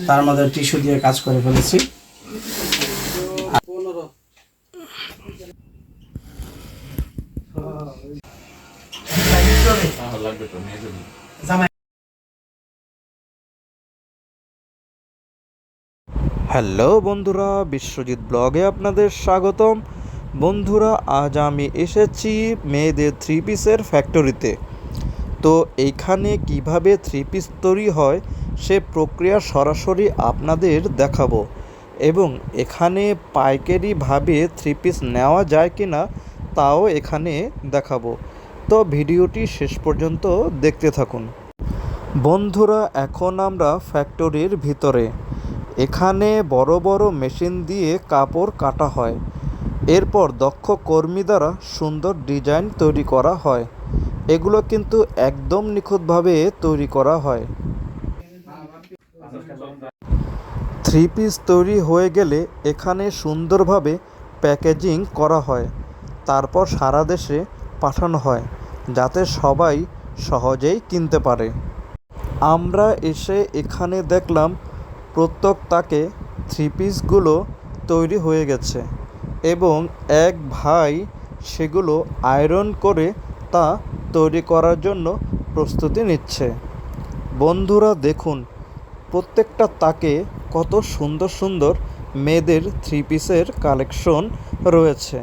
তার মধ্যে টিস্যু দিয়ে কাজ করে ফেলেছি। হ্যালো বন্ধুরা, বিশ্বজিৎ ব্লগে আপনাদের স্বাগতম। বন্ধুরা, আজ আমি এসেছি মেয়েদের থ্রি পিসের ফ্যাক্টরিতে। তো এইখানে কিভাবে থ্রি পিস তৈরি হয় সে প্রক্রিয়া সরাসরি আপনাদের দেখাবো, এবং এখানে পাইকারিভাবে থ্রি পিস নেওয়া যায় কিনা তাও এখানে দেখাবো। তো ভিডিওটি শেষ পর্যন্ত দেখতে থাকুন। বন্ধুরা, এখন আমরা ফ্যাক্টরির ভিতরে। এখানে বড় বড় মেশিন দিয়ে কাপড় কাটা হয়, এরপর দক্ষ কর্মী দ্বারা সুন্দর ডিজাইন তৈরি করা হয়। এগুলো কিন্তু একদম নিখুঁতভাবে তৈরি করা হয়। থ্রি পিস তৈরি হয়ে গেলে এখানে সুন্দরভাবে প্যাকেজিং করা হয়, তারপর সারা দেশে পাঠানো হয় যাতে সবাই সহজেই কিনতে পারে। আমরা এসে এখানে দেখলাম প্রত্যেক তাকে থ্রি পিসগুলো তৈরি হয়ে গেছে, এবং এক ভাই সেগুলো আয়রন করে তা তৈরি করার জন্য প্রস্তুতি নিচ্ছে। বন্ধুরা দেখুন, প্রত্যেকটা তাকে কত সুন্দর সুন্দর মেয়েদের থ্রি পিসের কালেকশন রয়েছে।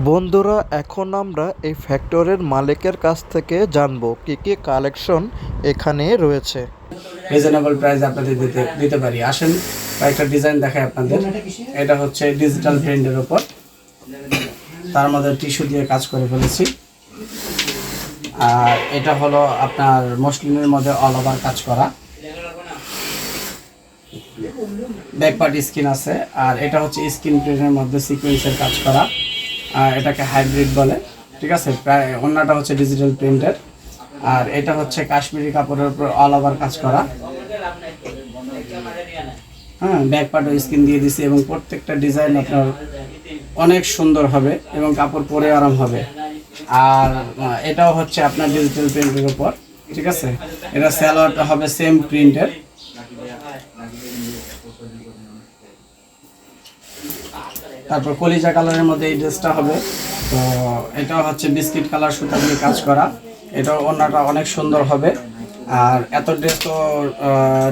বন্ধুরা, এখন আমরা এই ফ্যাক্টরির মালিকের কাছ থেকে জানবো কি কি কালেকশন এখানে রয়েছে। রিজনেবল প্রাইস আপনাদের দিতে পারি। আসেন কয়েকটা ডিজাইন দেখাই আপনাদের। এটা হচ্ছে ডিজিটাল প্রিন্টের উপর, তার মধ্যে টিস্যু দিয়ে কাজ করে ফেলেছি। আর এটা হলো আপনার মসলিনের মধ্যে অল ওভার কাজ করা, ব্যাক পার্ট স্কিন আছে। আর এটা হচ্ছে স্কিন প্রিন্টের মধ্যে সিকোয়েন্সের কাজ করা, এটাকে হাইব্রিড বলে, ঠিক আছে। প্রায় অন্যটা হচ্ছে ডিজিটাল প্রিন্টের। আর এটা হচ্ছে কাশ্মীরি কাপড়ের উপর অল ওভার কাজ করা। হ্যাঁ, ব্যাক পার্টও স্কিন দিয়ে দিছি, এবং প্রত্যেকটা ডিজাইন আপনার অনেক সুন্দর হবে এবং কাপড় পরে আরাম হবে। আর এটাও হচ্ছে আপনার ডিজিটাল প্রিন্টের উপর, ঠিক আছে। এটা সালোয়ারটা হবে সেম প্রিন্টের। তারপর কলিজা কালারের মধ্যে এই ড্রেসটা হবে। তো এটাও হচ্ছে বিস্কিট কালার সুতা দিয়ে কাজ করা, এটাও অন্যটা অনেক সুন্দর হবে। আর এত ড্রেস তো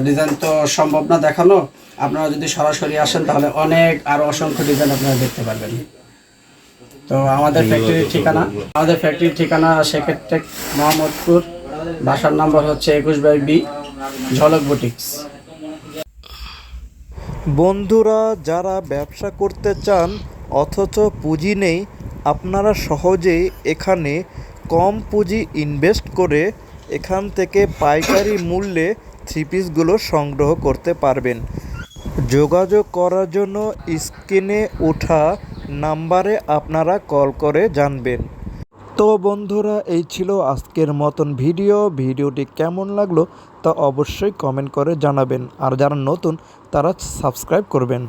ডিজাইন তো সম্ভব না দেখানো, আপনারা যদি সরাসরি আসেন তাহলে অনেক আরও অসংখ্য ডিজাইন আপনারা দেখতে পারবেন। তো আমাদের ফ্যাক্টরির ঠিকানা সেক্ষেত্রে মোহাম্মদপুর, বাসার নাম্বার হচ্ছে 21/B, ঝলক বুটিক্স। বন্ধুরা, যারা ব্যবসা করতে চান অথচ পুঁজি নেই, আপনারা সহজেই এখানে কম পুঁজি ইনভেস্ট করে এখান থেকে পাইকারি মূল্যে থ্রি পিসগুলো সংগ্রহ করতে পারবেন। যোগাযোগ করার জন্য স্ক্রিনে ওঠা নাম্বারে আপনারা কল করে জানবেন। তো বন্ধুরা, এই ছিল আজকের মতন ভিডিওটি কেমন লাগলো তা অবশ্যই কমেন্ট করে জানাবেন, আর যারা নতুন তারা সাবস্ক্রাইব করবেন।